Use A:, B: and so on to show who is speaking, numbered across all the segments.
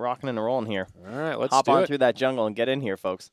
A: rocking and rolling here.
B: All right, let's
A: hop on through that jungle and get in here, folks.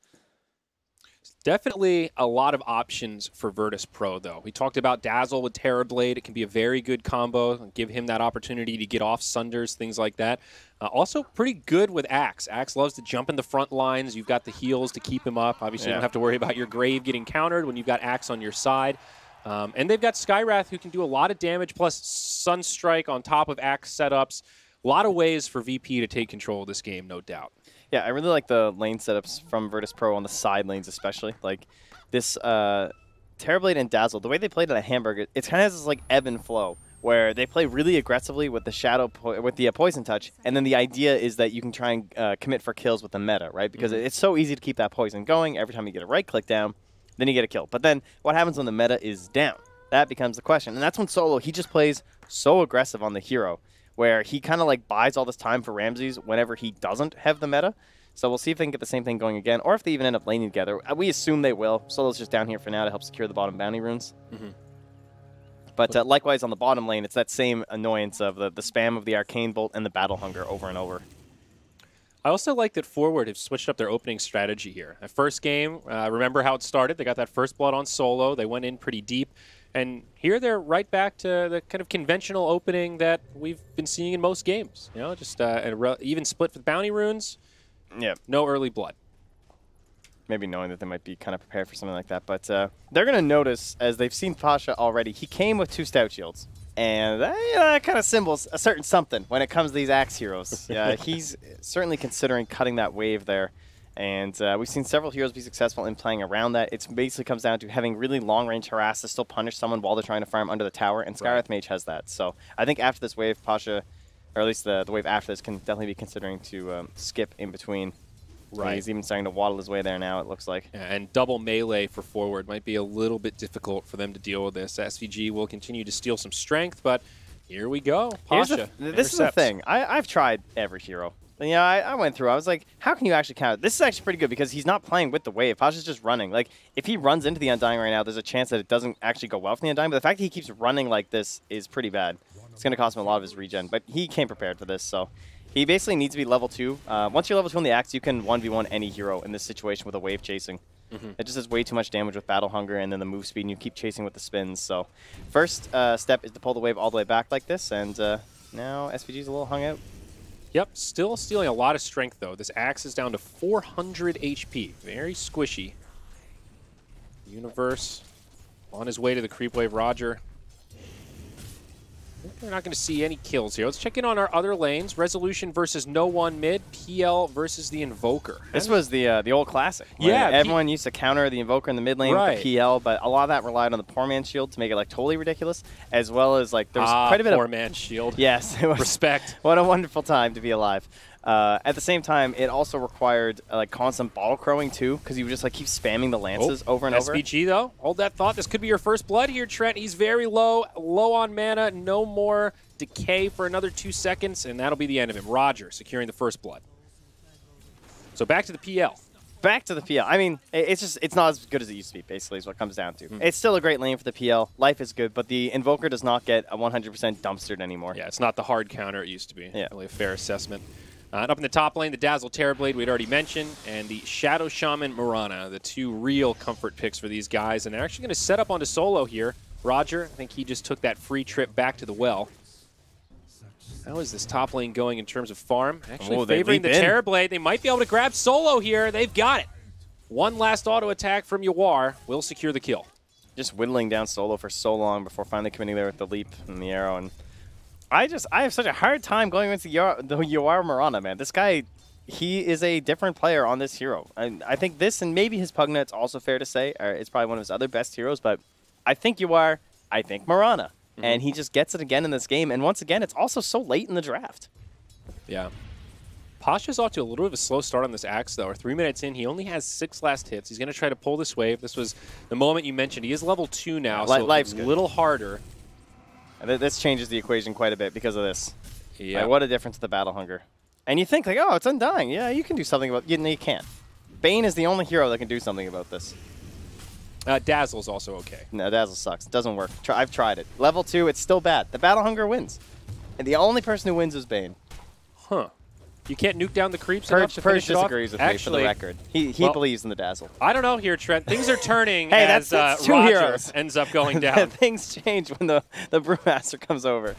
B: Definitely a lot of options for Virtus.pro, though. We talked about Dazzle with Terrorblade. It can be a very good combo. Give him that opportunity to get off Sunders, things like that. Also pretty good with Axe. Axe loves to jump in the front lines. You've got the heals to keep him up. Obviously, you don't have to worry about your Grave getting countered when you've got Axe on your side. And they've got Skywrath, who can do a lot of damage, plus Sunstrike on top of Axe setups. A lot of ways for VP to take control of this game, no doubt.
A: Yeah, I really like the lane setups from Virtus.pro on the side lanes especially. Like this Terrorblade and Dazzle, the way they played it at Hamburg, it kind of has this like ebb and flow where they play really aggressively with the Shadow, with the Poison Touch, and then the idea is that you can try and commit for kills with the meta, right? Because it's so easy to keep that Poison going. Every time you get a right-click down, then you get a kill. But then what happens when the meta is down? That becomes the question. And that's when Solo, he just plays so aggressive on the hero, where he kind of like buys all this time for Ramses whenever he doesn't have the meta. So we'll see if they can get the same thing going again, or if they even end up laning together. We assume they will. Solo's just down here for now to help secure the bottom bounty runes. But likewise on the bottom lane, it's that same annoyance of the spam of the Arcane Bolt and the Battle Hunger over and over.
B: I also like that Forward have switched up their opening strategy here. That first game, remember how it started? They got that first blood on Solo. They went in pretty deep. And here they're right back to the kind of conventional opening that we've been seeing in most games. You know, just an even split for the bounty runes.
A: Yeah.
B: No early blood.
A: Maybe knowing that they might be kind of prepared for something like that. But they're going to notice, as they've seen Pasha already, he came with 2 Stout Shields. And that kind of symbols a certain something when it comes to these Axe heroes. Yeah, he's certainly considering cutting that wave there. And we've seen several heroes be successful in playing around that. It basically comes down to having really long-range harass to still punish someone while they're trying to farm under the tower, and Skywrath Mage has that. So I think after this wave, Pasha, or at least the wave after this, can definitely be considering to skip in between. Right. He's even starting to waddle his way there now, it looks like.
B: Yeah, and double melee for Forward might be a little bit difficult for them to deal with this. SVG will continue to steal some strength, but here we go. Pasha
A: this is the thing. I've tried every hero. You know, I went through. I was like, how can you actually count? This is actually pretty good because he's not playing with the wave. Pasha's just running. Like, if he runs into the Undying right now, there's a chance that it doesn't actually go well for the Undying. But the fact that he keeps running like this is pretty bad. It's going to cost him a lot of his regen. But he came prepared for this, so he basically needs to be level 2. Once you're level 2 on the Axe, you can 1v1 any hero in this situation with a wave chasing. It just does way too much damage with Battle Hunger and then the move speed, and you keep chasing with the spins. So first step is to pull the wave all the way back like this, and now SVG's a little hung out.
B: Yep, still stealing a lot of strength, though. This Axe is down to 400 HP. Very squishy. Universe on his way to the creep wave. Roger. We're not going to see any kills here. Let's check in on our other lanes. Resolution versus No One mid. PL versus the Invoker.
A: This was the old classic.
B: Yeah.
A: Everyone used to counter the Invoker in the mid lane with the PL, but a lot of that relied on the Poor Man's Shield to make it like totally ridiculous, as well as like there was quite a bit of
B: Poor Man's Shield.
A: Yes. It was,
B: respect.
A: What a wonderful time to be alive. At the same time, it also required like constant ball crowing too, because you would just like keep spamming the lances over and over.
B: SVG though, hold that thought. This could be your first blood here, Trent. He's very low on mana, no more decay for another 2 seconds, and that'll be the end of him. Roger securing the first blood. So back to the PL.
A: Back to the PL. I mean, it's not as good as it used to be, basically, is what it comes down to. It's still a great lane for the PL. Life is good, but the Invoker does not get a 100% dumpstered anymore.
B: Yeah, it's not the hard counter it used to be. Yeah. Really a fair assessment. And up in the top lane, the Dazzle Terrorblade we'd already mentioned, and the Shadow Shaman Mirana, the 2 real comfort picks for these guys. And they're actually going to set up onto Solo here. Roger, I think he just took that free trip back to the well. How is this top lane going in terms of farm? Actually favoring the Terrorblade. They might be able to grab Solo here. They've got it. One last auto attack from Yawar will secure the kill.
A: Just whittling down Solo for so long before finally committing there with the leap and the arrow. And I have such a hard time going into the Yawar Mirana, man. This guy, he is a different player on this hero. I think this, and maybe his Pugna, it's also fair to say, it's probably one of his other best heroes, but I think Yawar, I think Mirana. And he just gets it again in this game. And once again, it's also so late in the draft.
B: Yeah. Pasha's off to a little bit of a slow start on this Axe, though. 3 minutes in, he only has 6 last hits. He's going to try to pull this wave. This was the moment you mentioned. He is level 2 now, so
A: life's
B: it's a little harder.
A: And this changes the equation quite a bit because of this.
B: Yeah.
A: Like, what a difference to the Battle Hunger. And you think, like, oh, it's Undying. Yeah, you can do something about it. No, you can't. Bane is the only hero that can do something about this.
B: Dazzle's also okay.
A: No, Dazzle sucks. It doesn't work. I've tried it. Level 2, it's still bad. The Battle Hunger wins. And the only person who wins is Bane.
B: Huh. You can't nuke down the creeps enough to finish it off?
A: disagrees with me, for the record. He believes in the Dazzle.
B: I don't know here, Trent. Things are turning
A: hey,
B: as
A: that's two
B: Roger
A: heroes.
B: ends up going down.
A: Things change when the Brewmaster comes over.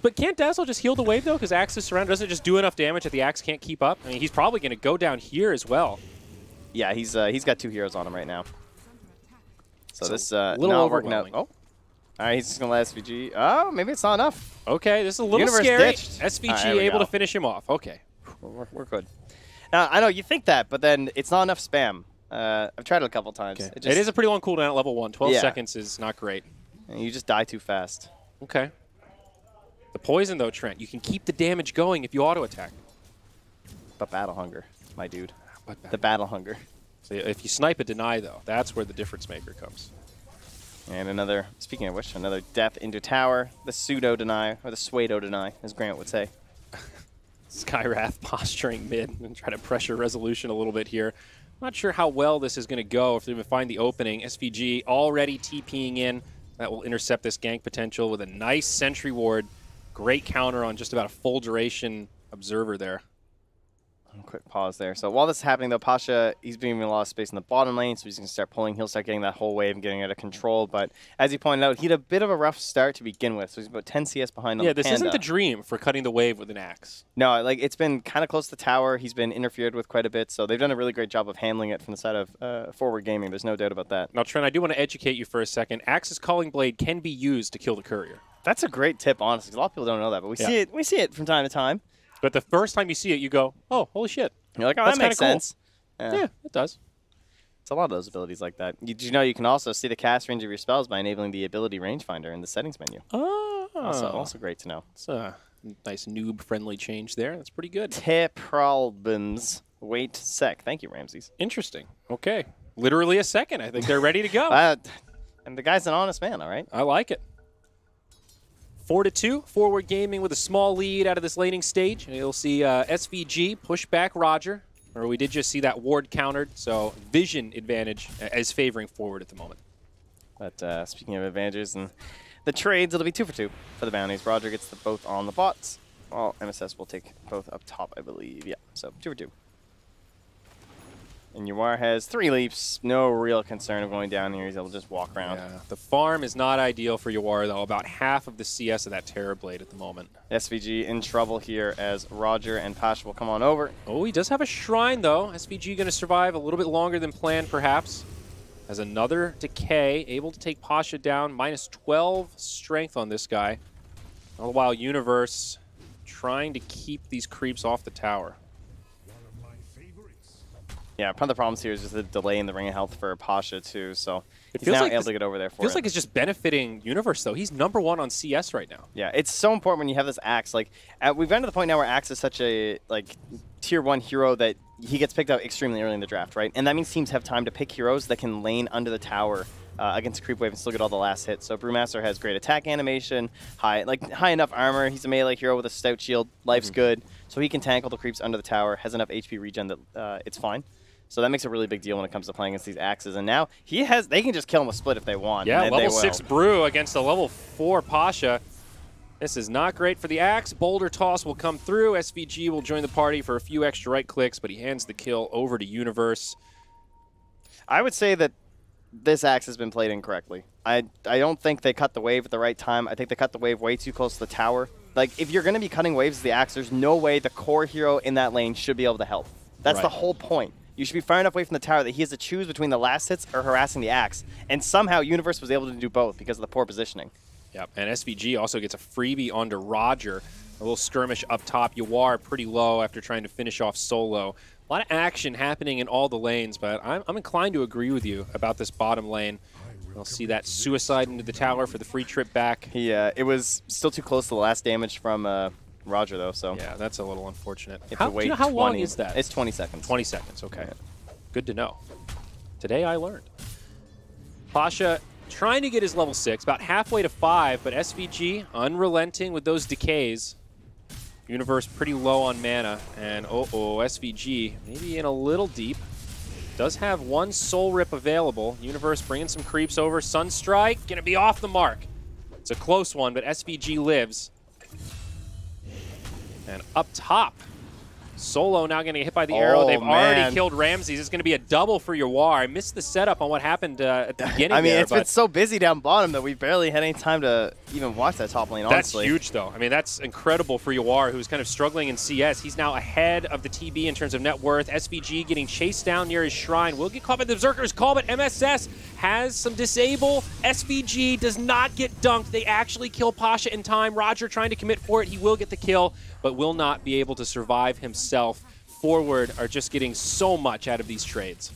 B: But can't Dazzle just heal the wave, though? Because Axe is surrounded. Doesn't it just do enough damage that the Axe can't keep up? I mean, he's probably going to go down here as well.
A: Yeah, he's got 2 heroes on him right now. So this
B: little
A: not working out.
B: overwhelming.
A: Oh. All right, he's just going to let SVG. Oh, maybe it's not enough.
B: Okay, this is a little
A: Universe
B: scary.
A: ditched.
B: SVG able to finish him off. Okay.
A: We're good. Now, I know you think that, but then it's not enough spam. I've tried it a couple times.
B: Okay. It is a pretty long cooldown at level 1. 12 seconds is not great.
A: And you just die too fast.
B: Okay. The poison, though, Trent, you can keep the damage going if you auto-attack.
A: But battle hunger, my dude.
B: But
A: the battle hunger.
B: So if you snipe a deny, though, that's where the difference maker comes.
A: And another, speaking of which, another death into tower. The pseudo-deny, or the pseudo-deny, as Grant would say.
B: Skywrath posturing mid and trying to pressure resolution a little bit here. Not sure how well this is going to go if they even find the opening. SVG already TPing in. That will intercept this gank potential with a nice sentry ward. Great counter on just about a full duration observer there.
A: Quick pause there. So while this is happening, though, Pasha, he's being given a lot of space in the bottom lane, so he's going to start pulling. He'll start getting that whole wave and getting out of control. But as he pointed out, he had a bit of a rough start to begin with, so he's about 10 CS behind on the
B: this
A: Panda.
B: isn't the dream for cutting the wave with an axe.
A: No, like it's been kind of close to the tower. He's been interfered with quite a bit, so they've done a really great job of handling it from the side of Forward Gaming. There's no doubt about that.
B: Now, Trent, I do want to educate you for a second. Axe's Calling Blade can be used to kill the courier.
A: That's a great tip, honestly. A lot of people don't know that, but we see it from time to time.
B: But the first time you see it, you go, "Oh, holy shit!"
A: You're like, "Oh,
B: that's
A: that makes sense."
B: Cool. Yeah, it does.
A: It's a lot of those abilities like that. Did you know you can also see the cast range of your spells by enabling the ability rangefinder in the settings menu?
B: Oh,
A: also great to know.
B: It's a nice noob-friendly change there. That's pretty good.
A: Tepralbins. Wait sec. Thank you, Ramses.
B: Interesting. Okay, literally a second. I think they're ready to go.
A: And the guy's an honest man. All right.
B: I like it. 4-2, Forward Gaming with a small lead out of this laning stage. And you'll see SVG push back Roger, or we did just see that ward countered, so vision advantage is favoring Forward at the moment.
A: But speaking of advantages and the trades, it'll be 2 for 2 for the bounties. Roger gets both on the bots, while MSS will take both up top, I believe. Yeah, so 2 for 2. And Ywar has 3 leaps. No real concern of going down here. He's able to just walk around.
B: Yeah, the farm is not ideal for Ywar, though. About half of the CS of that Terrorblade at the moment.
A: SVG in trouble here as Roger and Pasha will come on over.
B: Oh, he does have a shrine, though. SVG going to survive a little bit longer than planned, perhaps. Has another decay, able to take Pasha down. Minus 12 strength on this guy. All the while, Universe trying to keep these creeps off the tower.
A: Yeah, part of the problems here is just the delay in the ring of health for Pasha, too, so he's now able to get over there for it.
B: Feels like it's just benefiting Universe, though. He's #1 on CS right now.
A: Yeah, it's so important when you have this Axe. Like, we've gotten to the point now where Axe is such a, tier 1 hero that he gets picked up extremely early in the draft, right? And that means teams have time to pick heroes that can lane under the tower against Creep Wave and still get all the last hits. So Brewmaster has great attack animation, high enough armor. He's a melee hero with a stout shield. Life's good, so he can tank all the creeps under the tower, has enough HP regen that it's fine. So that makes a really big deal when it comes to playing against these Axes. And now they can just kill him with Split if they want.
B: Yeah, level 6 Brew against a level 4 Pasha. This is not great for the Axe. Boulder Toss will come through. SVG will join the party for a few extra right clicks, but he hands the kill over to Universe.
A: I would say that this Axe has been played incorrectly. I don't think they cut the wave at the right time. I think they cut the wave way too close to the tower. Like, if you're going to be cutting waves with the Axe, there's no way the core hero in that lane should be able to help. That's the whole point. You should be far enough away from the tower that he has to choose between the last hits or harassing the Axe. And somehow Universe was able to do both because of the poor positioning.
B: Yep, and SVG also gets a freebie onto Roger. A little skirmish up top. Ywar pretty low after trying to finish off solo. A lot of action happening in all the lanes, but I'm inclined to agree with you about this bottom lane. We'll see that suicide into the tower for the free trip back.
A: It was still too close to the last damage from Roger, though, so...
B: Yeah, that's a little unfortunate.
A: Do you know
B: how long is that?
A: It's 20 seconds.
B: 20 seconds, okay.
A: Yeah.
B: Good to know. Today I learned. Pasha trying to get his level 6, about halfway to 5, but SVG unrelenting with those decays. Universe pretty low on mana, and SVG maybe in a little deep. Does have 1 Soul Rip available. Universe bringing some creeps over. Sunstrike gonna be off the mark. It's a close one, but SVG lives. And up top, Solo now going to get hit by the arrow. They've already
A: man.
B: killed Ramses. It's going to be a double for Yawar. I missed the setup on what happened at the beginning.
A: I mean,
B: there,
A: it's been so busy down bottom that we barely had any time to even watch that top lane, honestly.
B: That's huge, though. I mean, that's incredible for Yawar, who's kind of struggling in CS. He's now ahead of the TB in terms of net worth. SVG getting chased down near his shrine. Will get caught by the Berserker's Call, but MSS has some disable. SVG does not get dunked. They actually kill Pasha in time. Roger trying to commit for it. He will get the kill, but will not be able to survive himself. Forward are just getting so much out of these trades.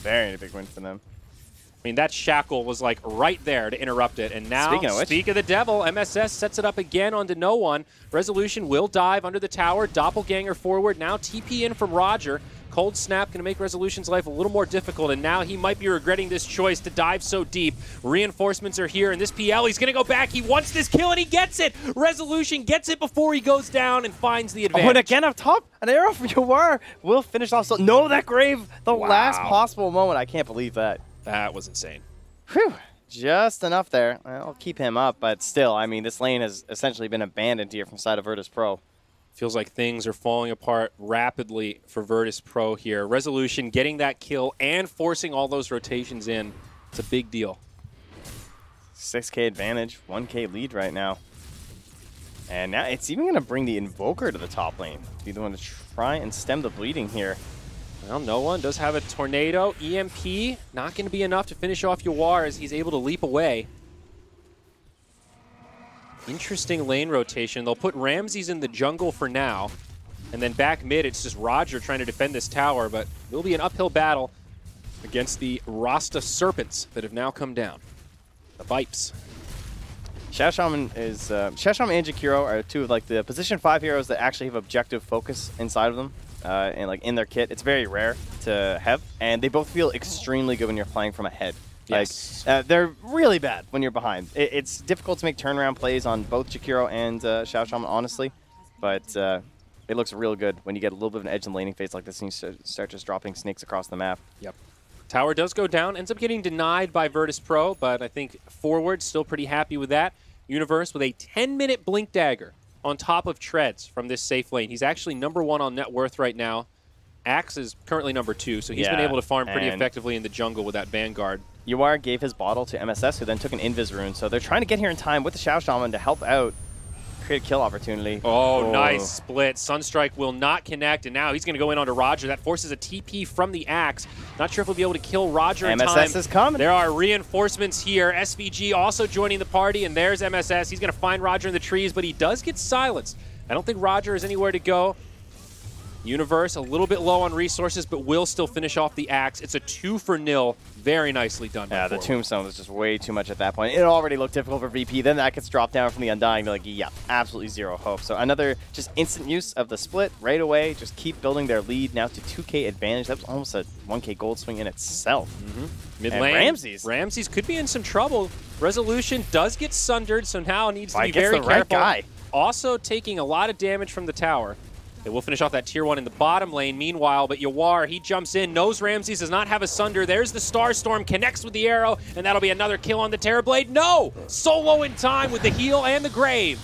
A: Very big win for them.
B: I mean, that shackle was like right there to interrupt it. And now, speak of the devil, MSS sets it up again onto no one. Resolution will dive under the tower. Doppelganger forward. Now TP in from Roger. Cold Snap going to make Resolution's life a little more difficult, and now he might be regretting this choice to dive so deep. Reinforcements are here, and this PL, he's going to go back. He wants this kill, and he gets it. Resolution gets it before he goes down and finds the advantage.
A: Oh, and again up top, an arrow from Yawar will finish off. So no, that grave, the last possible moment. I can't believe that.
B: That was insane.
A: Whew. Just enough there. I'll keep him up, but still, I mean, this lane has essentially been abandoned here from side of Virtus.pro.
B: Feels like things are falling apart rapidly for Virtus.pro here. Resolution getting that kill and forcing all those rotations in. It's a big deal.
A: 6K advantage, 1K lead right now. And now it's even going to bring the Invoker to the top lane. Be the one to try and stem the bleeding here.
B: Well, no one does have a Tornado. EMP not going to be enough to finish off Yawar as he's able to leap away. Interesting lane rotation. They'll put Ramses in the jungle for now. And then back mid, it's just Roger trying to defend this tower, but it will be an uphill battle against the Rasta Serpents that have now come down. The Vipes.
A: Shashaman is Shashaman and Jakiro are two of like the position 5 heroes that actually have objective focus inside of them. And like in their kit. It's very rare to have, and they both feel extremely good when you're playing from ahead.
B: Yes.
A: Like, they're really bad when you're behind. It's difficult to make turnaround plays on both Jakiro and Shashaman, honestly, but it looks real good when you get a little bit of an edge in laning phase like this and you start just dropping snakes across the map.
B: Yep. Tower does go down, ends up getting denied by Virtus.pro, but I think forward still pretty happy with that. Universe with a 10-minute Blink Dagger on top of Treads from this safe lane. He's actually #1 on net worth right now. Axe is currently #2, so he's been able to farm pretty effectively in the jungle with that Vanguard. Yawar
A: gave his bottle to MSS, who then took an Invis rune, so they're trying to get here in time with the Shao Shaman to help out, create a kill opportunity.
B: Oh, nice split. Sunstrike will not connect, and now he's going to go in onto Roger. That forces a TP from the Axe. Not sure if we'll be able to kill Roger in time.
A: MSS is coming.
B: There are reinforcements here. SVG also joining the party, and there's MSS. He's going to find Roger in the trees, but he does get silenced. I don't think Roger has anywhere to go. Universe a little bit low on resources, but will still finish off the Axe. It's a 2-for-0. Very nicely done.
A: Yeah, the Tombstone was just way too much at that point. It already looked difficult for VP. Then that gets dropped down from the Undying. They're like, yeah, absolutely zero hope. So another just instant use of the split right away. Just keep building their lead now to 2K advantage. That was almost a 1K gold swing in itself.
B: Mid lane, Ramses could be in some trouble. Resolution does get sundered, so now needs to be very careful.
A: Right guy.
B: Also taking a lot of damage from the tower. They will finish off that tier 1 in the bottom lane. Meanwhile, but Yawar, he jumps in, knows Ramses does not have a Sunder. There's the Starstorm, connects with the arrow, and that'll be another kill on the Terrorblade. No! Solo in time with the heal and the grave.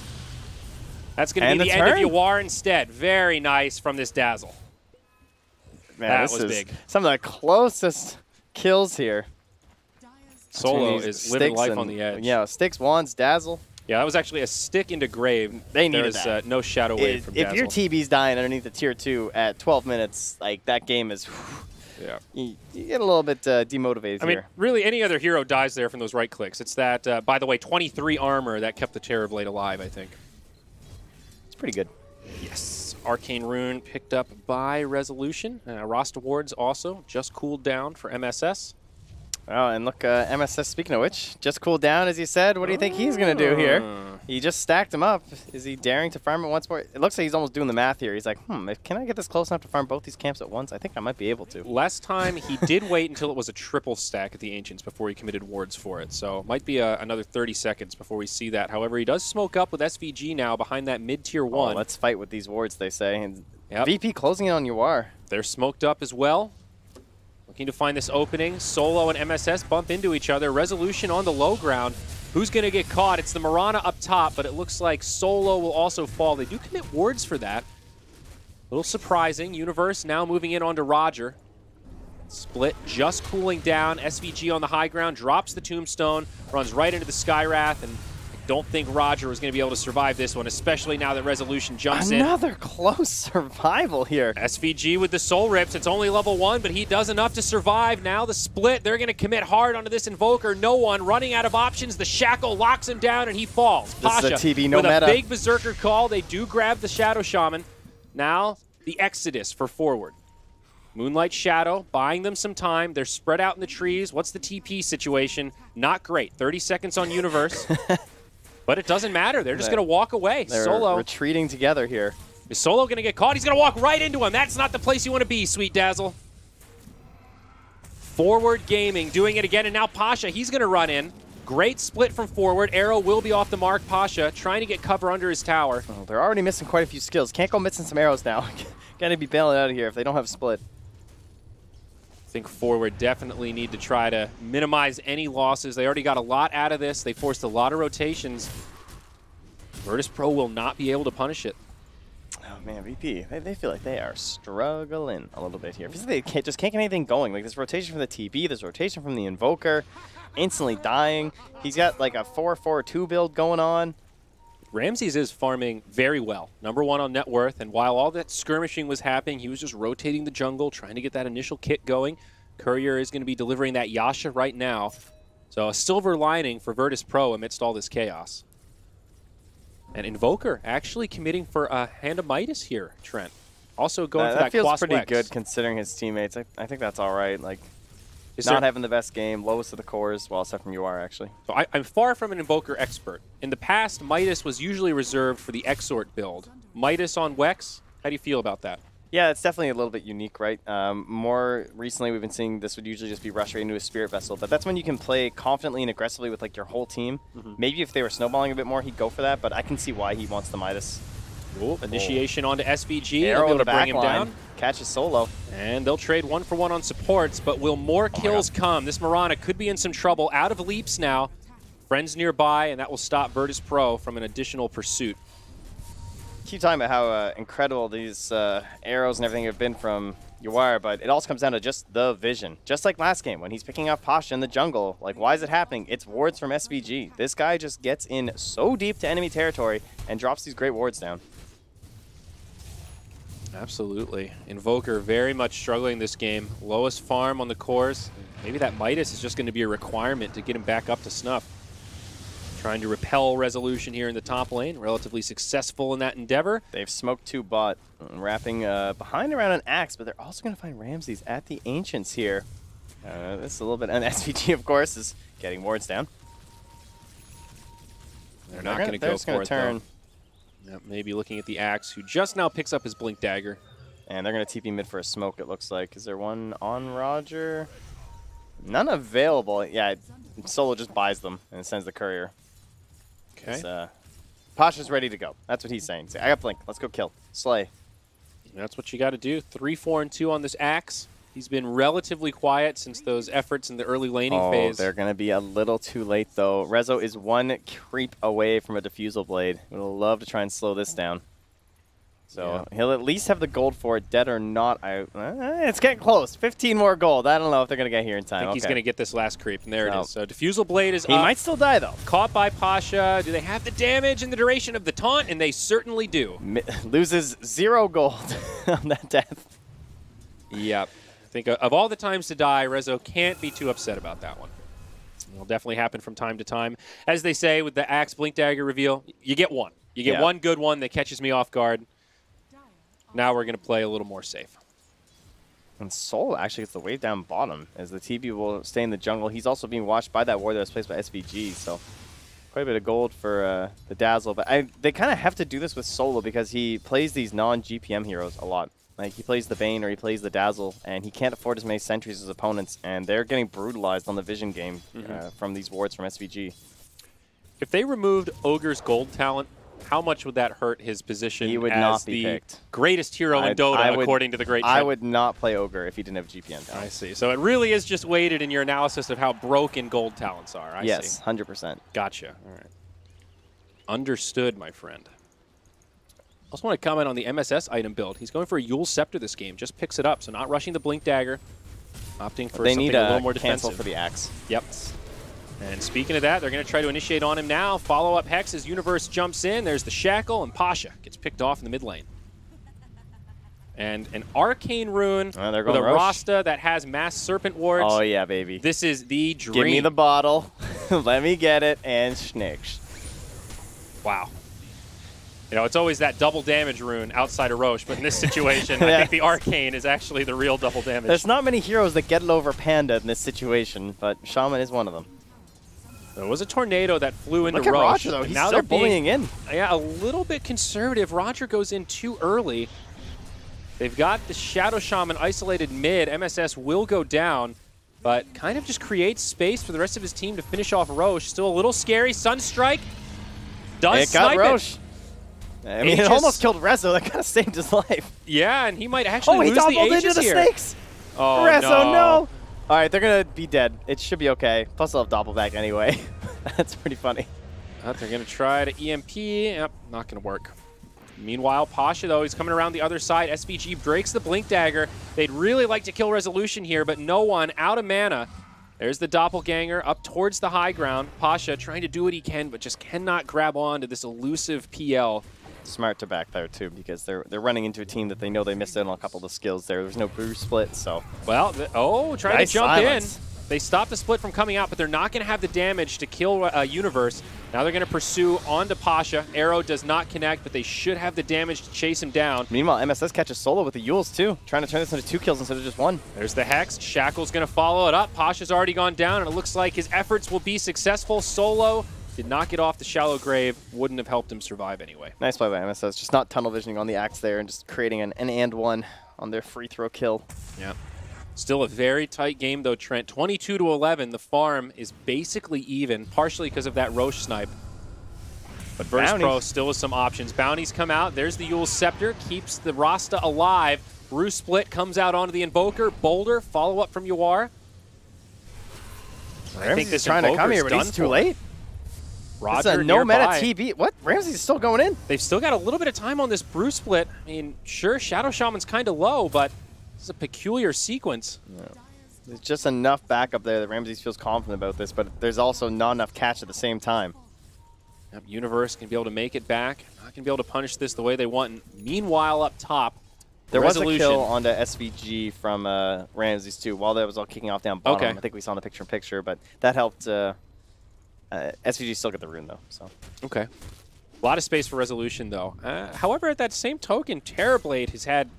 B: That's going to be the end of Yawar instead. Very nice from this Dazzle.
A: Man,
B: that was big.
A: Some of the closest kills here.
B: Solo is living life on the edge.
A: Yeah, sticks, wands, Dazzle.
B: Yeah, that was actually a stick into grave.
A: They needed that.
B: No shadow wave from Dazzle.
A: If your TB's dying underneath the tier 2 at 12 minutes, like that game is,
B: yeah,
A: you get a little bit demotivated
B: I mean, really, any other hero dies there from those right clicks. It's that, by the way, 23 armor that kept the Terrorblade alive, I think.
A: It's pretty good.
B: Yes. Arcane Rune picked up by Resolution. Rost Awards also just cooled down for MSS.
A: Oh, and look, MSS, speaking of which, just cooled down, as you said. What do you think he's going to do here? He just stacked him up. Is he daring to farm it once more? It looks like he's almost doing the math here. He's like, can I get this close enough to farm both these camps at once? I think I might be able to.
B: Last time, he did wait until it was a triple stack at the Ancients before he committed wards for it. So might be another 30 seconds before we see that. However, he does smoke up with SVG now behind that mid-tier 1.
A: Oh, let's fight with these wards, they say. And VP closing it on Yawar.
B: They're smoked up as well. Looking to find this opening. Solo and MSS bump into each other. Resolution on the low ground. Who's going to get caught? It's the Mirana up top, but it looks like Solo will also fall. They do commit wards for that. A little surprising. Universe now moving in onto Roger. Split just cooling down. SVG on the high ground, drops the tombstone, runs right into the Skywrath, and I don't think Roger was going to be able to survive this one, especially now that Resolution jumps in.
A: Another close survival here.
B: SVG with the Soul Rips. It's only level 1, but he does enough to survive. Now the split, they're going to commit hard onto this Invoker. No one running out of options. The Shackle locks him down, and he falls. Pasha
A: this is a TB, no
B: with
A: meta.
B: A big Berserker call. They do grab the Shadow Shaman. Now the Exodus for forward. Moonlight Shadow buying them some time. They're spread out in the trees. What's the TP situation? Not great. 30 seconds on Universe. But it doesn't matter. They're just going to walk away.
A: They're
B: Solo
A: retreating together here.
B: Is Solo going to get caught? He's going to walk right into him. That's not the place you want to be, Sweet Dazzle. Forward Gaming doing it again, and now Pasha, he's going to run in. Great split from forward. Arrow will be off the mark. Pasha trying to get cover under his tower.
A: Oh, they're already missing quite a few skills. Can't go missing some arrows now. Got to be bailing out of here if they don't have split.
B: I think forward definitely need to try to minimize any losses. They already got a lot out of this. They forced a lot of rotations. Virtus.pro will not be able to punish it.
A: Oh man, VP, they feel like they are struggling a little bit here. Because they just can't get anything going. Like this rotation from the TB, this rotation from the Invoker, instantly dying. He's got like a 4-4-2 build going on.
B: Ramses is farming very well. #1 on net worth, and while all that skirmishing was happening, he was just rotating the jungle, trying to get that initial kit going. Courier is going to be delivering that Yasha right now. So a silver lining for Virtus.pro amidst all this chaos. And Invoker actually committing for a Hand of Midas here, Trent. Also going for that
A: feels
B: Quas
A: pretty
B: Wex.
A: good considering his teammates. I think that's all right. Like,
B: Is
A: not
B: there-
A: having the best game, lowest of the cores, well, except from UR, actually.
B: So I'm far from an Invoker expert. In the past, Midas was usually reserved for the Exort build. Midas on Wex, how do you feel about that?
A: Yeah, it's definitely a little bit unique, right? More recently, we've been seeing this would usually just be rush right into a Spirit Vessel, but that's when you can play confidently and aggressively with like your whole team. Maybe if they were snowballing a bit more, he'd go for that, but I can see why he wants the Midas.
B: Ooh, initiation onto SVG. They'll
A: Arrow
B: be
A: in
B: able
A: the
B: to bring
A: back
B: him
A: line,
B: down.
A: catches Solo.
B: And they'll trade 1-for-1 on supports, but will more kills come? This Mirana could be in some trouble. Out of leaps now. Friends nearby, and that will stop Virtus.pro from an additional pursuit.
A: Keep talking about how incredible these arrows and everything have been from UR, but it also comes down to just the vision. Just like last game when he's picking off Pasha in the jungle. Like, why is it happening? It's wards from SVG. This guy just gets in so deep to enemy territory and drops these great wards down.
B: Absolutely. Invoker very much struggling this game. Lowest farm on the cores. Maybe that Midas is just going to be a requirement to get him back up to snuff. Trying to repel Resolution here in the top lane. Relatively successful in that endeavor.
A: They've smoked 2 bot, wrapping behind around an Axe, but they're also going to find Ramses at the Ancients here. This is a little bit, and SVG, of course, is getting wards down.
B: They're not going to go for it, though. Yep, maybe looking at the Axe, who just now picks up his Blink Dagger.
A: And they're going to TP mid for a smoke, it looks like. Is there one on Roger? None available. Yeah, Solo just buys them and sends the courier.
B: Okay.
A: Pasha's ready to go. That's what he's saying. I got Blink. Let's go kill. Slay.
B: That's what you got to do. 3, 4, and 2 on this Axe. He's been relatively quiet since those efforts in the early laning phase.
A: They're going to be a little too late, though. Rezo is 1 creep away from a Diffusal Blade. Would love to try and slow this down. So he'll at least have the gold for it, dead or not. It's getting close. 15 more gold. I don't know if they're going to get here in time.
B: I think he's going to get this last creep, and there it is. So Diffusal Blade is
A: He might still die, though.
B: Caught by Pasha. Do they have the damage and the duration of the taunt? And they certainly do.
A: Loses 0 gold on that death.
B: Yep. I think of all the times to die, Rezo can't be too upset about that one. It'll definitely happen from time to time. As they say with the Axe Blink Dagger reveal, you get one. You get one good one that catches me off guard. Now we're going to play a little more safe.
A: And Soul actually gets the wave down bottom as the TB will stay in the jungle. He's also being watched by that ward that was placed by SVG, so quite a bit of gold for the Dazzle. But they kind of have to do this with Solo because he plays these non-GPM heroes a lot. Like, he plays the Bane or he plays the Dazzle, and he can't afford as many sentries as opponents, and they're getting brutalized on the vision game from these wards from SVG.
B: If they removed Ogre's gold talent, how much would that hurt his position
A: He would
B: as
A: not be
B: the
A: picked.
B: greatest hero in Dota, according to the great Trent?
A: I would not play Ogre if he didn't have GPN talent.
B: I see. So it really is just weighted in your analysis of how broken gold talents are. I see.
A: Yes, 100%.
B: Gotcha. All right. Understood, my friend. Also want to comment on the MSS item build. He's going for a Yule Scepter this game. Just picks it up, so not rushing the Blink Dagger. Opting for something a little more defensive.
A: Cancel for the Axe.
B: Yep. And speaking of that, they're going to try to initiate on him now. Follow-up Hex as Universe jumps in. There's the Shackle, and Pasha gets picked off in the mid lane. And an Arcane Rune with a Rasta that has Mass Serpent Wards.
A: Oh, yeah, baby.
B: This is the dream.
A: Give me the bottle. Let me get it, and schnicks.
B: Wow. You know, it's always that double damage rune outside of Roche, but in this situation, I think the Arcane is actually the real double damage.
A: There's not many heroes that get it over Panda in this situation, but Shaman is one of them.
B: There was a tornado that flew into
A: Look at
B: Roche.
A: Roger, though. He's still bullying in.
B: Yeah, a little bit conservative. Roger goes in too early. They've got the Shadow Shaman isolated mid. MSS will go down, but kind of just creates space for the rest of his team to finish off Roche. Still a little scary. Sunstrike does snipe
A: Roche. I mean, it almost killed Rezo. That kind of saved his life.
B: Yeah, and he might actually lose the Aegis here. Oh, he doubled into the
A: snakes.
B: Oh,
A: Rezo, no. All right, they're going to be dead. It should be okay. Plus, they'll have Doppelback anyway. That's pretty funny.
B: They're going to try to EMP. Yep, not going to work. Meanwhile, Pasha, though, he's coming around the other side. SVG breaks the Blink Dagger. They'd really like to kill Resolution here, but no one. Out of mana. There's the Doppelganger up towards the high ground. Pasha trying to do what he can, but just cannot grab on to this elusive PL.
A: Smart to back there, too, because they're running into a team that they know they missed out on a couple of the skills there. There's no brew split, so...
B: Well, trying to jump in. They stop the split from coming out, but they're not going to have the damage to kill Universe. Now they're going to pursue onto Pasha. Arrow does not connect, but they should have the damage to chase him down.
A: Meanwhile, MSS catches solo with the Yules, too, trying to turn this into 2 kills instead of just 1.
B: There's the Hex. Shackle's going to follow it up. Pasha's already gone down, and it looks like his efforts will be successful. Solo did not get off the shallow grave. Wouldn't have helped him survive anyway.
A: Nice play by MSS. Just not tunnel visioning on the Axe there and just creating an and one on their free throw kill.
B: Yeah. Still a very tight game, though, Trent. 22-11. The farm is basically even, partially because of that Roche snipe. But Virtus.pro still has some options. Bounties come out. There's the Yule Scepter. Keeps the Rasta alive. Brew Split comes out onto the Invoker. Boulder, follow-up from Yuar. I think this
A: trying to come here, but he's too late.
B: Roger,
A: a no-meta TB. What? Ramsey's still going in.
B: They've still got a little bit of time on this Brew Split. I mean, sure, Shadow Shaman's kind of low, but this is a peculiar sequence. Yeah.
A: There's just enough backup there that Ramsey feels confident about this, but there's also not enough catch at the same time.
B: Yep, Universe can be able to make it back. Not going to be able to punish this the way they want. And meanwhile, up top,
A: there was a kill onto SVG from Ramsey's too, while that was all kicking off down bottom. Okay. I think we saw in the picture-in-picture, but that helped SVG still get the rune, though. So
B: okay. A lot of space for resolution, though. However, at that same token, Terrorblade has had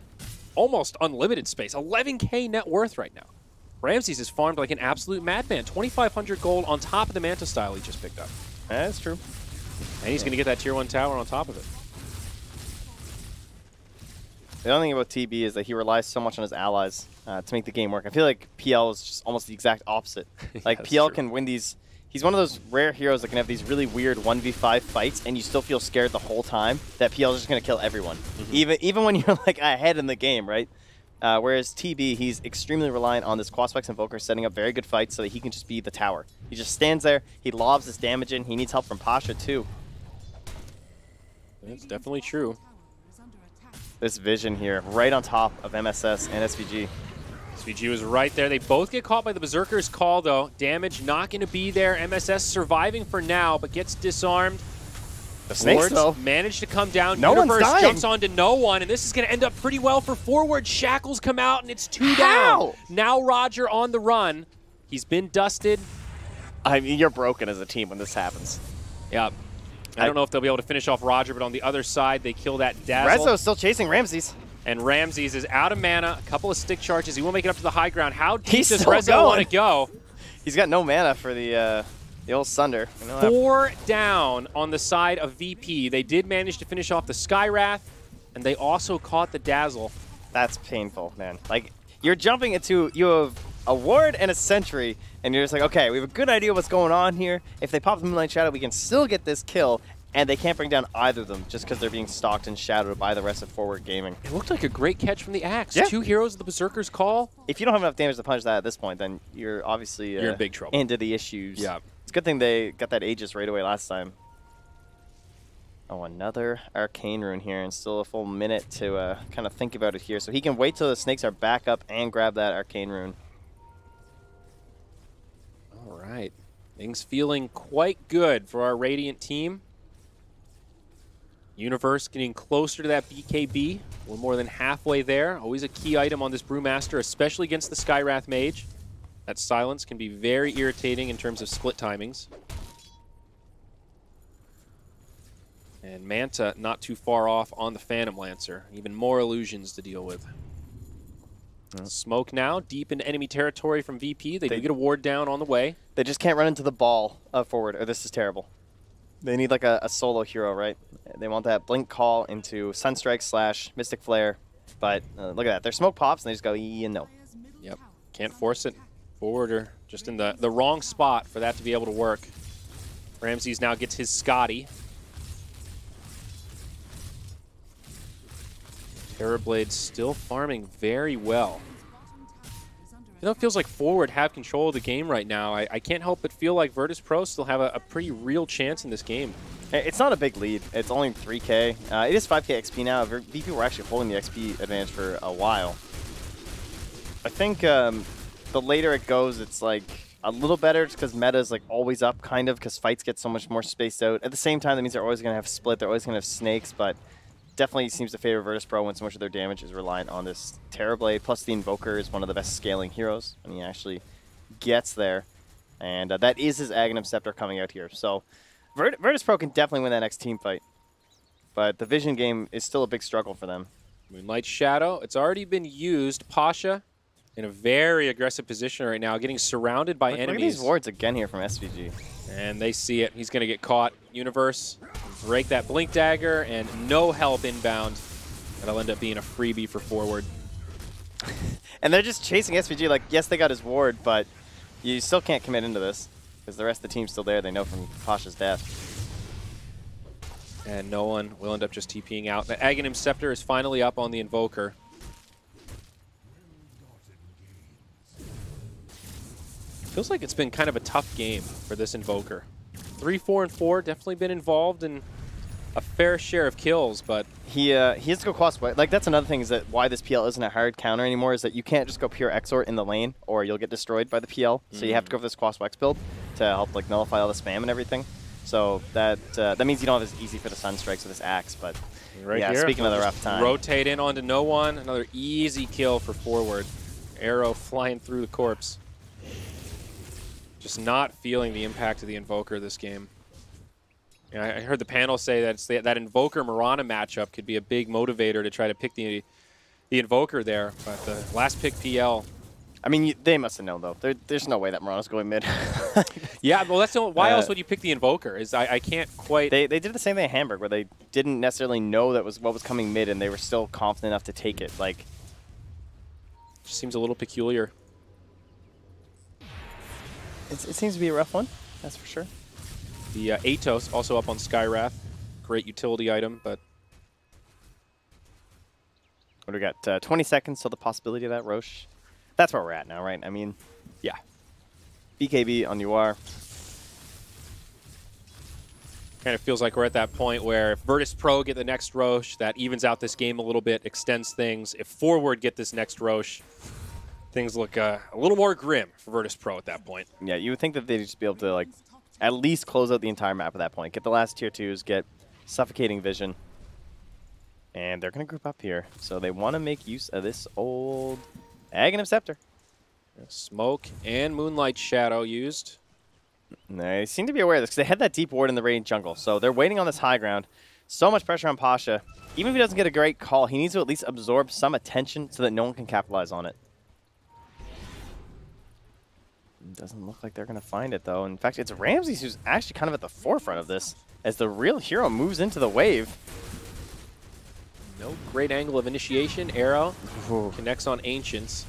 B: almost unlimited space. 11K net worth right now. Ramses is farmed like an absolute madman. 2,500 gold on top of the Manta style he just picked up.
A: That's true.
B: And he's going to get that tier 1 tower on top of it.
A: The only thing about TB is that he relies so much on his allies to make the game work. I feel like PL is just almost the exact opposite. Like, yeah, PL can win these... He's one of those rare heroes that can have these really weird 1v5 fights, and you still feel scared the whole time that PL is just going to kill everyone. Even when you're, like, ahead in the game, right? Whereas TB, he's extremely reliant on this Quaspex Invoker setting up very good fights so that he can just be the tower. He just stands there, he lobs his damage in, he needs help from Pasha too.
B: That's definitely true.
A: This vision here, right on top of MSS and SVG.
B: SVG was right there. They both get caught by the Berserker's call, though. Damage not going to be there. MSS surviving for now, but gets disarmed.
A: The snakes, though,
B: managed to come down.
A: No one's dying.
B: Jumps onto no one, and this is going to end up pretty well for Forward. Shackles come out, and it's 2 down. Now Roger on the run. He's been dusted.
A: I mean, you're broken as a team when this happens.
B: Yeah. I don't know if they'll be able to finish off Roger, but on the other side, they kill that Dazzle.
A: Rezo's still chasing Ramses.
B: And Ramses is out of mana. A couple of stick charges. He will make it up to the high ground. How deep does Rezo want to go?
A: He's got no mana for the old Sunder.
B: 4 down on the side of VP. They did manage to finish off the Skywrath, and they also caught the Dazzle.
A: That's painful, man. Like, you're jumping into, you have a ward and a sentry, and you're just like, okay, we have a good idea what's going on here. If they pop the Moonlight Shadow, we can still get this kill. and they can't bring down either of them just because they're being stalked and shadowed by the rest of Forward Gaming.
B: It looked like a great catch from the Axe.
A: Yeah.
B: 2 heroes of the Berserker's Call.
A: If you don't have enough damage to punish that at this point, then you're obviously
B: You're in big trouble.
A: into the issues.
B: Yeah.
A: It's a good thing they got that Aegis right away last time. Oh, another Arcane Rune here, and still a full minute to kind of think about it here. So he can wait till the snakes are back up and grab that Arcane Rune.
B: All right. Things feeling quite good for our Radiant team. Universe getting closer to that BKB. We're more than halfway there. Always a key item on this Brewmaster, especially against the Skywrath Mage. That silence can be very irritating in terms of split timings. And Manta not too far off on the Phantom Lancer. Even more illusions to deal with. Smoke now, deep into enemy territory from VP. They do get a ward down on the way.
A: They just can't run into the ball forward, or this is terrible. They need like a solo hero, right? They want that Blink Call into Sunstrike / Mystic Flare. But look at that. Their smoke pops, and they just go, no.
B: Yep. Can't force it. Forward or just in the wrong spot for that to be able to work. Ramses now gets his Scotty. Terrorblade still farming very well. You know, it feels like Forward have control of the game right now. I can't help but feel like Virtus.pro still have a pretty real chance in this game.
A: It's not a big lead. It's only 3K. It is 5K XP now. VP were actually holding the XP advantage for a while. I think the later it goes, it's like a little better just because meta is like always up, kind of, because fights get so much more spaced out. At the same time, that means they're always going to have split. They're always going to have snakes, but definitely seems to favor Virtus.pro when so much of their damage is reliant on this Terrorblade. Plus, the Invoker is one of the best scaling heroes, and he actually gets there. And that is his Aghanim Scepter coming out here. So Virtus.pro can definitely win that next team fight. But the Vision game is still a big struggle for them.
B: Moonlight Shadow, it's already been used. Pasha in a very aggressive position right now, getting surrounded by enemies.
A: Look at these wards again here from SVG.
B: And they see it. He's going to get caught. Universe, break that Blink Dagger, and no help inbound. That'll end up being a freebie for Forward.
A: And they're just chasing SVG like, yes, they got his ward, but you still can't commit into this because the rest of the team's still there. They know from Pasha's death.
B: And no one will end up just TPing out. The Aghanim Scepter is finally up on the Invoker. Feels like it's been kind of a tough game for this Invoker. 3, 4, and 4, definitely been involved in a fair share of kills, but
A: he has to go cross. Like, that's another thing, is that why this PL isn't a hard counter anymore, is that you can't just go pure Exort in the lane or you'll get destroyed by the PL. So you have to go for this cross Wex build to help like nullify all the spam and everything. So that means you don't have as easy for the Sunstrikes with this Axe, but
B: right
A: yeah,
B: here,
A: speaking of the rough time.
B: Rotate in onto no one. Another easy kill for Forward. Arrow flying through the corpse. Just not feeling the impact of the Invoker this game. Yeah, I heard the panel say that it's that Invoker-Mirana matchup could be a big motivator to try to pick the Invoker there, but the last pick PL.
A: I mean, they must have known, though. There's no way that Mirana's going mid.
B: Yeah, well, that's why else would you pick the Invoker? Is I can't quite.
A: They did the same thing at Hamburg, where they didn't necessarily know that was what was coming mid, and they were still confident enough to take it. Like,
B: just seems a little peculiar.
A: it seems to be a rough one, that's for sure.
B: The Atos also up on Skywrath. Great utility item, but
A: What do we got? 20 seconds till the possibility of that Roche. That's where we're at now, right? I mean,
B: yeah.
A: BKB on UR.
B: Kind of feels like we're at that point where if Virtus.pro get the next Roche, that evens out this game a little bit, extends things. If Forward get this next Roche, things look a little more grim for Virtus.pro at that point.
A: Yeah, you would think that they'd just be able to, like, at least close out the entire map at that point. Get the last tier 2s, get Suffocating Vision. And they're going to group up here. So they want to make use of this old Aghanim Scepter.
B: Smoke and Moonlight Shadow used.
A: They seem to be aware of this because they had that deep ward in the Radiant jungle. So they're waiting on this high ground. So much pressure on Pasha. Even if he doesn't get a great call, he needs to at least absorb some attention so that no one can capitalize on it. Doesn't look like they're going to find it, though. In fact, it's Ramses who's actually kind of at the forefront of this as the real hero moves into the wave.
B: No great angle of initiation. Arrow
A: Ooh.
B: connects on Ancients.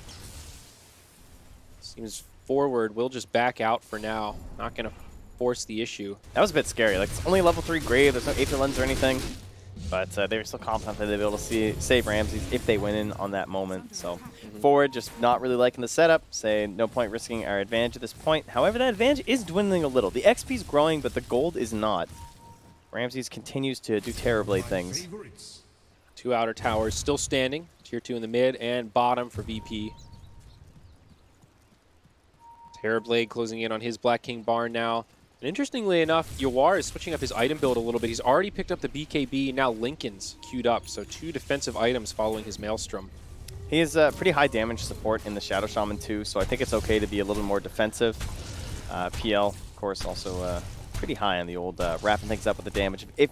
B: Seems Forward will just back out for now. Not going to force the issue.
A: That was a bit scary. Like, it's only level 3 grave. There's no Aether Lens or anything. But they were still confident that they'd be able to save Ramses if they went in on that moment. So forward, just not really liking the setup. Say no point risking our advantage at this point. However, that advantage is dwindling a little. The XP is growing, but the gold is not. Ramses continues to do Terrorblade things.
B: 2 outer towers still standing. Tier 2 in the mid and bottom for VP. Terrorblade closing in on his Black King barn now. And interestingly enough, Ioannis is switching up his item build a little bit. He's already picked up the BKB, now Lincoln's queued up. So 2 defensive items following his Maelstrom.
A: He is pretty high damage support in the Shadow Shaman too, so I think it's okay to be a little more defensive. PL, of course, also pretty high on the old wrapping things up with the damage. If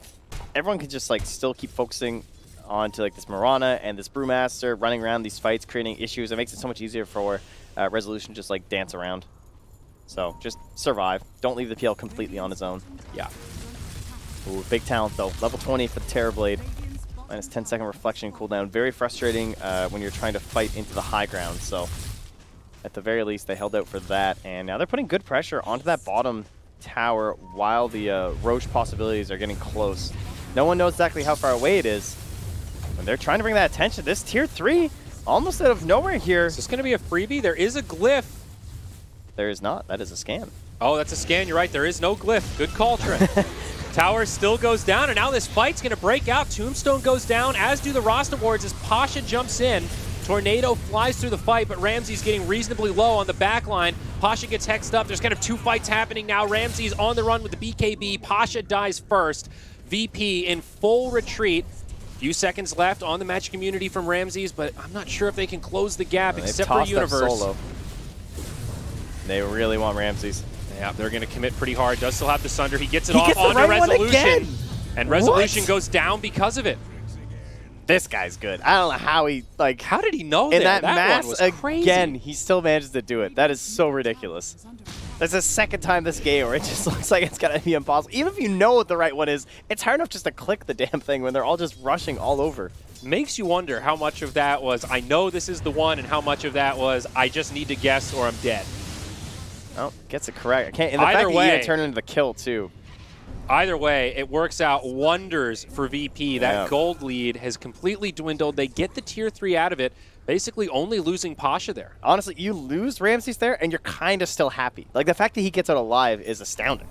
A: everyone could just like still keep focusing onto like this Mirana and this Brewmaster running around these fights, creating issues, it makes it so much easier for Resolution just like dance around. So just survive. Don't leave the PL completely on his own.
B: Yeah.
A: Ooh, big talent though. Level 20 for the Terrorblade. Minus 10-second reflection cooldown. Very frustrating when you're trying to fight into the high ground. So at the very least, they held out for that. And now they're putting good pressure onto that bottom tower while the Roche possibilities are getting close. No one knows exactly how far away it is. When they're trying to bring that attention, this tier 3 almost out of nowhere here.
B: Is this going to be a freebie? There is a glyph.
A: There is not. That is a scan.
B: Oh, that's a scan. You're right. There is no glyph. Good call, Trent. Tower still goes down, and now this fight's going to break out. Tombstone goes down, as do the Rasta wards as Pasha jumps in. Tornado flies through the fight, but Ramsey's getting reasonably low on the back line. Pasha gets hexed up. There's kind of 2 fights happening now. Ramsey's on the run with the BKB. Pasha dies first. VP in full retreat. Few seconds left on the match community from Ramses, but I'm not sure if they can close the gap except for Universe.
A: Solo. They really want Ramses.
B: Yeah, they're going to commit pretty hard. Does still have the Sunder. He gets it off onto Resolution. And Resolution goes down because of it.
A: This guy's good. I don't know how he, like...
B: How did he know
A: that?
B: That
A: mass,
B: one was crazy.
A: Again, he still manages to do it. That is so ridiculous. That's the second time this game where it just looks like it's going to be impossible. Even if you know what the right one is, it's hard enough just to click the damn thing when they're all just rushing all over.
B: Makes you wonder how much of that was, I know this is the one, and how much of that was, I just need to guess or I'm dead.
A: Oh, gets it correct. I can't. And the fact that he turned into the kill too.
B: Either way, it works out wonders for VP. That gold lead has completely dwindled. They get the tier 3 out of it, basically only losing Pasha there.
A: Honestly, you lose Ramses there, and you're kind of still happy. Like the fact that he gets out alive is astounding,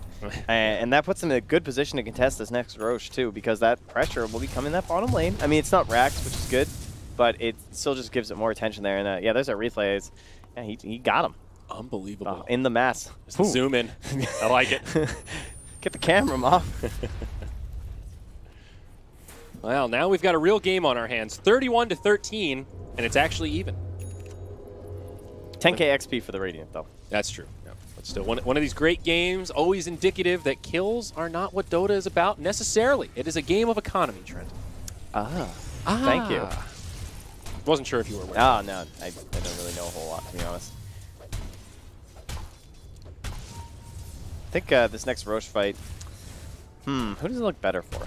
A: and that puts him in a good position to contest this next Roche too, because that pressure will be coming that bottom lane. I mean, it's not Rax, which is good, but it still just gives it more attention there. And yeah, there's a replay. Yeah, he got him.
B: Unbelievable.
A: In the mass.
B: Zoom in. I like it.
A: Get the camera, Mom.
B: Well, now we've got a real game on our hands. 31-13, and it's actually even.
A: 10k XP for the Radiant, though.
B: That's true. Yeah. But still, one of these great games, always indicative that kills are not what Dota is about necessarily. It is a game of economy, Trent.
A: Thank you.
B: Wasn't sure if you were aware.
A: Oh, no. I don't really know a whole lot, to be honest. I think this next Roche fight, who does it look better for?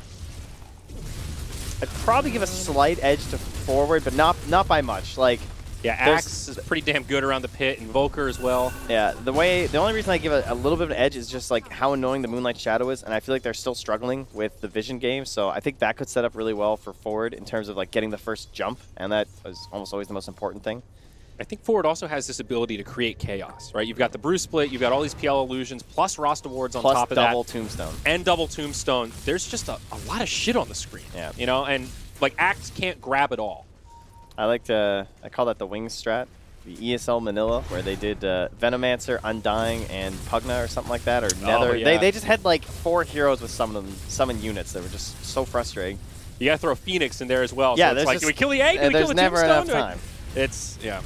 A: I'd probably give a slight edge to forward, but not by much. Like,
B: yeah, Axe is pretty damn good around the pit, Invoker as well.
A: Yeah, the only reason I give a little bit of an edge is just like how annoying the Moonlight Shadow is, and I feel like they're still struggling with the Vision game, so I think that could set up really well for forward in terms of like getting the first jump, and that is almost always the most important thing.
B: I think forward also has this ability to create chaos, right? You've got the Brew Split, you've got all these PL illusions, plus Rasta wards on top of that.
A: Plus double Tombstone.
B: And double Tombstone. There's just a lot of shit on the screen, you know? And, like, Axe can't grab it all.
A: I call that the Wings strat, the ESL Manila, where they did Venomancer, Undying, and Pugna or something like that, or Nether.
B: Oh, yeah.
A: They just had, like, 4 heroes with summon units that were just so frustrating.
B: You gotta throw Phoenix in there as well.
A: Yeah,
B: so it's like, do we kill the egg? Do we kill the
A: never enough
B: Tombstone?
A: time.
B: It's, yeah.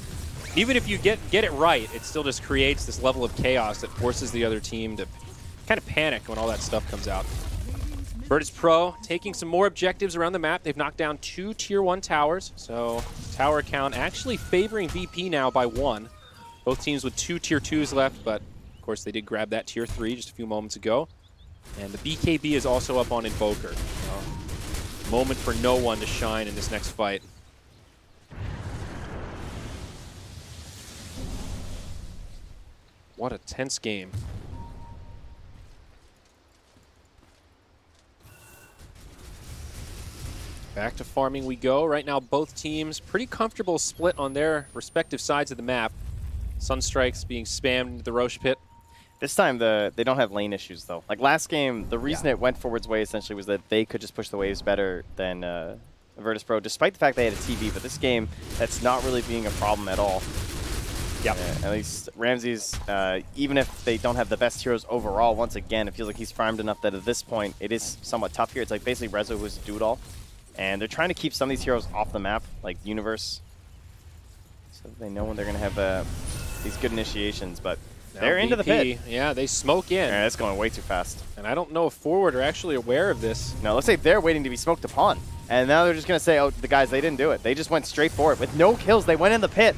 B: Even if you get it right, it still just creates this level of chaos that forces the other team to kind of panic when all that stuff comes out. Virtus.pro taking some more objectives around the map. They've knocked down 2 tier 1 towers, so tower count actually favoring VP now by 1. Both teams with 2 tier 2s left, but of course they did grab that tier 3 just a few moments ago. And the BKB is also up on Invoker. So, moment for no one to shine in this next fight. What a tense game. Back to farming we go. Right now, both teams pretty comfortable split on their respective sides of the map. Sunstrike's being spammed into the Roche pit.
A: This time, they don't have lane issues, though. Like last game, the reason it went forward's way essentially was that they could just push the waves better than Virtus.pro, despite the fact they had a TV. But this game, that's not really being a problem at all.
B: Yep.
A: At least Ramses, even if they don't have the best heroes overall, once again, it feels like he's farmed enough that at this point, it is somewhat tough here. It's like basically Rezo who's a do-it-all. And they're trying to keep some of these heroes off the map, like Universe, so that they know when they're going to have these good initiations. But now they're into the pit.
B: Yeah, they smoke in.
A: Yeah, it's going way too fast.
B: And I don't know if Forward are actually aware of this.
A: No, let's say they're waiting to be smoked upon. And now they're just going to say, oh, the guys, they didn't do it. They just went straight for it. With no kills, they went in the pit.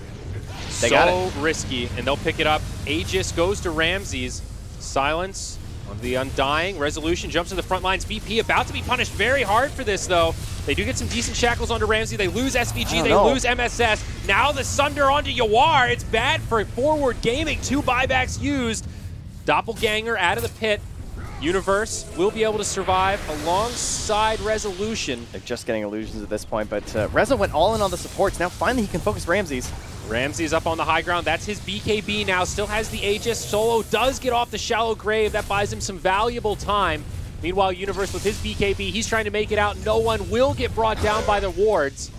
A: They got it.
B: Risky, and they'll pick it up. Aegis goes to Ramses. Silence on the Undying. Resolution jumps to the front lines. VP about to be punished very hard for this, though. They do get some decent shackles onto Ramsey. They lose SVG. They lose MSS. Now the Sunder onto Yawar. It's bad for Forward Gaming. 2 buybacks used. Doppelganger out of the pit. Universe will be able to survive alongside Resolution.
A: They're just getting illusions at this point, but Rezo went all in on the supports. Now finally he can focus Ramses.
B: Ramsey's up on the high ground. That's his BKB now. Still has the Aegis. Solo does get off the shallow grave. That buys him some valuable time. Meanwhile, Universe with his BKB, he's trying to make it out. No one will get brought down by the wards.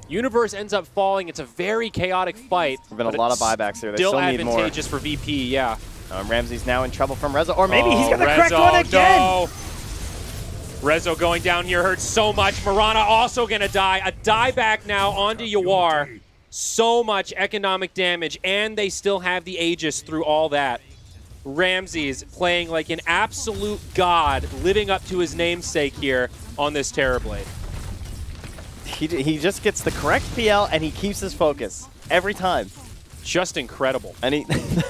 B: Universe ends up falling. It's a very chaotic fight.
A: There've been a lot of buybacks here. They
B: still
A: still need more.
B: advantageous for VP, yeah.
A: Ramsey's now in trouble from Rezo, or maybe he's got the correct one again.
B: No. Rezo going down here hurts so much. Mirana also gonna die. A dieback now onto Yawar. So much economic damage, and they still have the Aegis through all that. Ramses playing like an absolute god, living up to his namesake here on this Terrorblade.
A: He just gets the correct PL, and he keeps his focus every time.
B: Just incredible.
A: And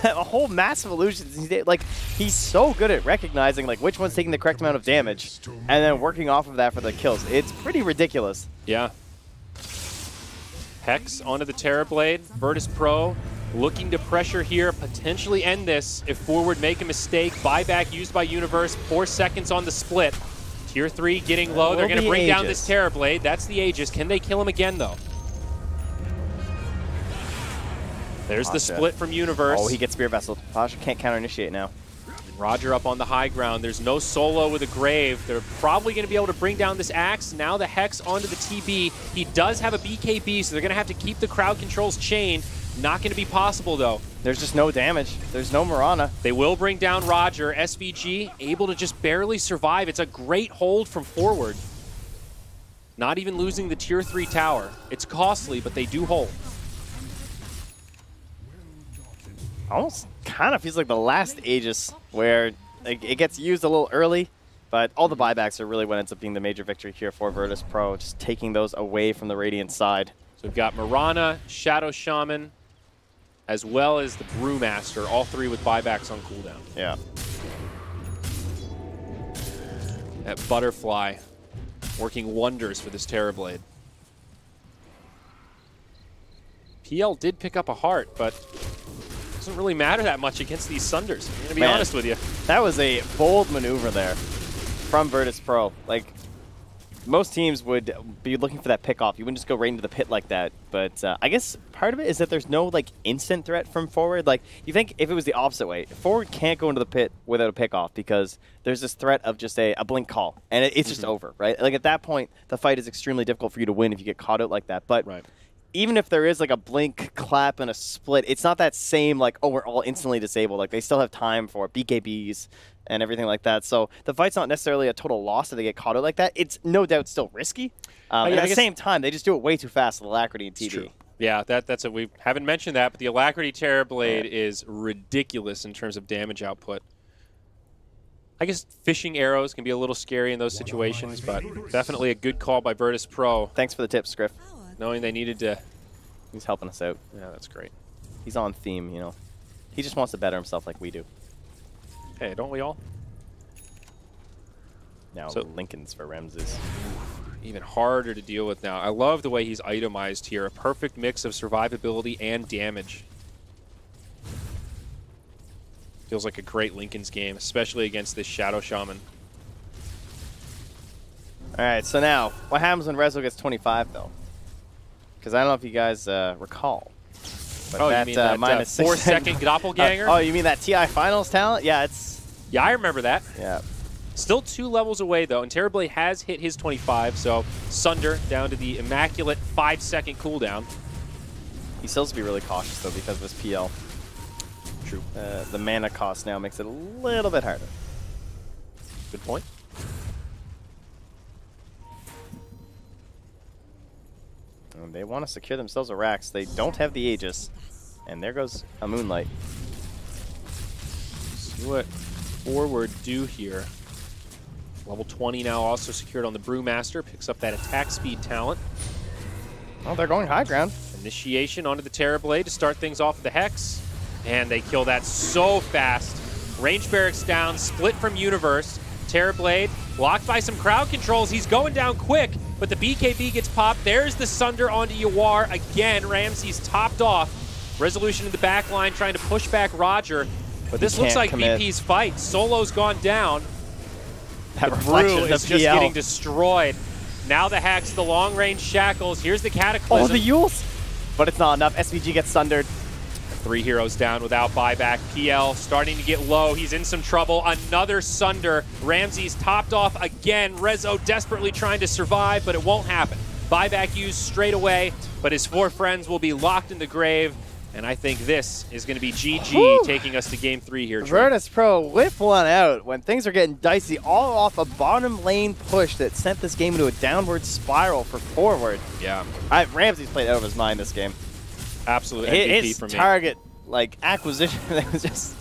A: a whole massive illusions. Like, he's so good at recognizing like which one's taking the correct amount of damage, and then working off of that for the kills. It's pretty ridiculous.
B: Yeah. Hex onto the Terrorblade. Virtus.pro looking to pressure here, potentially end this if Forward make a mistake. Buyback used by Universe, 4 seconds on the split. Tier 3 getting low. They're going to bring down this Terrorblade. That's the Aegis. Can they kill him again, though? There's the split from Universe.
A: Oh, he gets Spear Vessel. Pasha can't counter-initiate now.
B: Roger up on the high ground. There's no Solo with a Grave. They're probably going to be able to bring down this Axe. Now the Hex onto the TB. He does have a BKB, so they're going to have to keep the crowd controls chained. Not going to be possible, though.
A: There's just no damage. There's no Mirana.
B: They will bring down Roger. SVG able to just barely survive. It's a great hold from Forward. Not even losing the Tier 3 tower. It's costly, but they do hold.
A: Almost kind of feels like the last Aegis where it gets used a little early, but all the buybacks are really what ends up being the major victory here for Virtus.pro, just taking those away from the Radiant side.
B: So we've got Mirana, Shadow Shaman, as well as the Brewmaster, all 3 with buybacks on cooldown.
A: Yeah.
B: That Butterfly working wonders for this Terrorblade. PL did pick up a heart, but doesn't really matter that much against these Sunders. I'm going to be honest with you.
A: That was a bold maneuver there from Virtus.pro. Like, most teams would be looking for that pick-off. You wouldn't just go right into the pit like that. But I guess part of it is that there's no, like, instant threat from Forward. Like, you think if it was the opposite way, Forward can't go into the pit without a pick-off because there's this threat of just a blink call. And it's just over, right? Like, at that point, the fight is extremely difficult for you to win if you get caught out like that. But even if there is like a blink, clap, and a split, it's not that same like, oh, we're all instantly disabled. Like, they still have time for BKBs and everything like that. So the fight's not necessarily a total loss if they get caught out like that. It's no doubt still risky. And at the same time, they just do it way too fast with Alacrity and TB.
B: Yeah, that's it. We haven't mentioned that, but the Alacrity Terrorblade is ridiculous in terms of damage output. I guess fishing arrows can be a little scary in those situations, but definitely a good call by Virtus.pro.
A: Thanks for the tips, Griff.
B: Knowing they needed to...
A: He's helping us out.
B: Yeah, that's great.
A: He's on theme, you know. He just wants to better himself like we do.
B: Hey, don't we all?
A: Now Lincoln's for Ramses.
B: Even harder to deal with now. I love the way he's itemized here. A perfect mix of survivability and damage. Feels like a great Lincoln's game, especially against this Shadow Shaman.
A: All right, so now, what happens when Rezo gets 25, though? Because I don't know if you guys recall. But
B: you mean that
A: minus
B: 4-second doppelganger?
A: Oh, you mean that TI Finals talent? Yeah, it's...
B: Yeah, I remember that.
A: Yeah.
B: Still 2 levels away, though, and TerraBlade has hit his 25, so Sunder down to the immaculate 5-second cooldown.
A: He still has to be really cautious, though, because of his PL.
B: True.
A: The mana cost now makes it a little bit harder.
B: Good point.
A: And they want to secure themselves a Rax. They don't have the Aegis. And there goes a Moonlight.
B: See what Forward do here. Level 20 now also secured on the Brewmaster. Picks up that attack speed talent.
A: Oh, they're going high ground.
B: Initiation onto the TerraBlade to start things off with the Hex. And they kill that so fast. Range Barracks down, split from Universe. TerraBlade blocked by some crowd controls. He's going down quick, but the BKB gets popped. There's the Sunder onto Yawar. Again, Ramsey's topped off. Resolution in the back line trying to push back Roger. But this looks like VP's fight. Solo's gone down.
A: That
B: the Brew is just
A: PL.
B: getting destroyed. Now the Hex, the long-range Shackles. Here's the Cataclysm.
A: Oh, the Yules! But it's not enough. SVG gets sundered.
B: 3 heroes down without buyback. PL starting to get low. He's in some trouble. Another Sunder. Ramsey's topped off again. Rezo desperately trying to survive, but it won't happen. Buyback used straight away, but his 4 friends will be locked in the grave. And I think this is going to be GG taking us to game 3 here.
A: Virtus.pro whip one out when things are getting dicey, all off a bottom lane push that sent this game into a downward spiral for Forward.
B: Yeah.
A: Ramsey's played out of his mind this game.
B: Absolutely MVP
A: his
B: for me.
A: Target acquisition, that was just...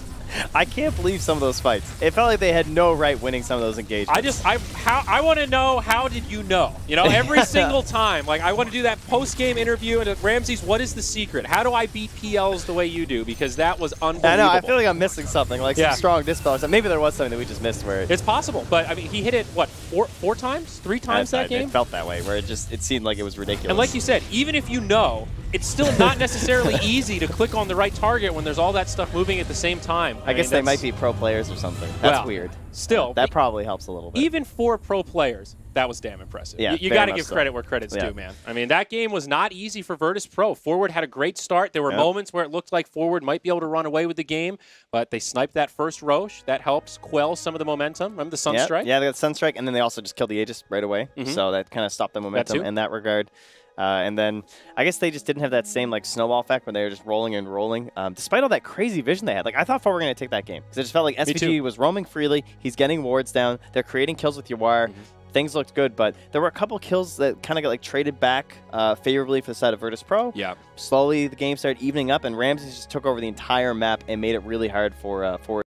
A: I can't believe some of those fights. It felt like they had no right winning some of those engagements.
B: I want to know, how did you know? You know, every single time. Like, I want to do that post-game interview and Ramsey's, what is the secret? How do I beat PLs the way you do? Because that was unbelievable.
A: I know, I feel like I'm missing something, like some strong dispel or something. Maybe there was something that we just missed where...
B: It's possible, but I mean, he hit it, what, four times? 3 times that game?
A: It felt that way, where it seemed like it was ridiculous.
B: And like you said, even if you know, it's still not necessarily easy to click on the right target when there's all that stuff moving at the same time.
A: I guess they might be pro players or something. That's weird.
B: Still.
A: That probably helps a little bit.
B: Even for pro players, that was damn impressive.
A: Yeah,
B: you got to give credit where credit's due, man. I mean, that game was not easy for Virtus.pro. Forward had a great start. There were moments where it looked like Forward might be able to run away with the game, but they sniped that first Roche. That helps quell some of the momentum. Remember the Sunstrike?
A: Yeah, they got Sunstrike, and then they also just killed the Aegis right away. So that kind of stopped the momentum in that regard. And then I guess they just didn't have that same snowball effect when they were just rolling and rolling. Despite all that crazy vision they had, I thought Forward were going to take that game because it just felt like SVG was roaming freely. He's getting wards down. They're creating kills with Yawar. Things looked good, but there were a couple kills that kind of got traded back favorably for the side of Virtus.pro.
B: Yeah.
A: Slowly the game started evening up, and Ramsey just took over the entire map and made it really hard for Forward.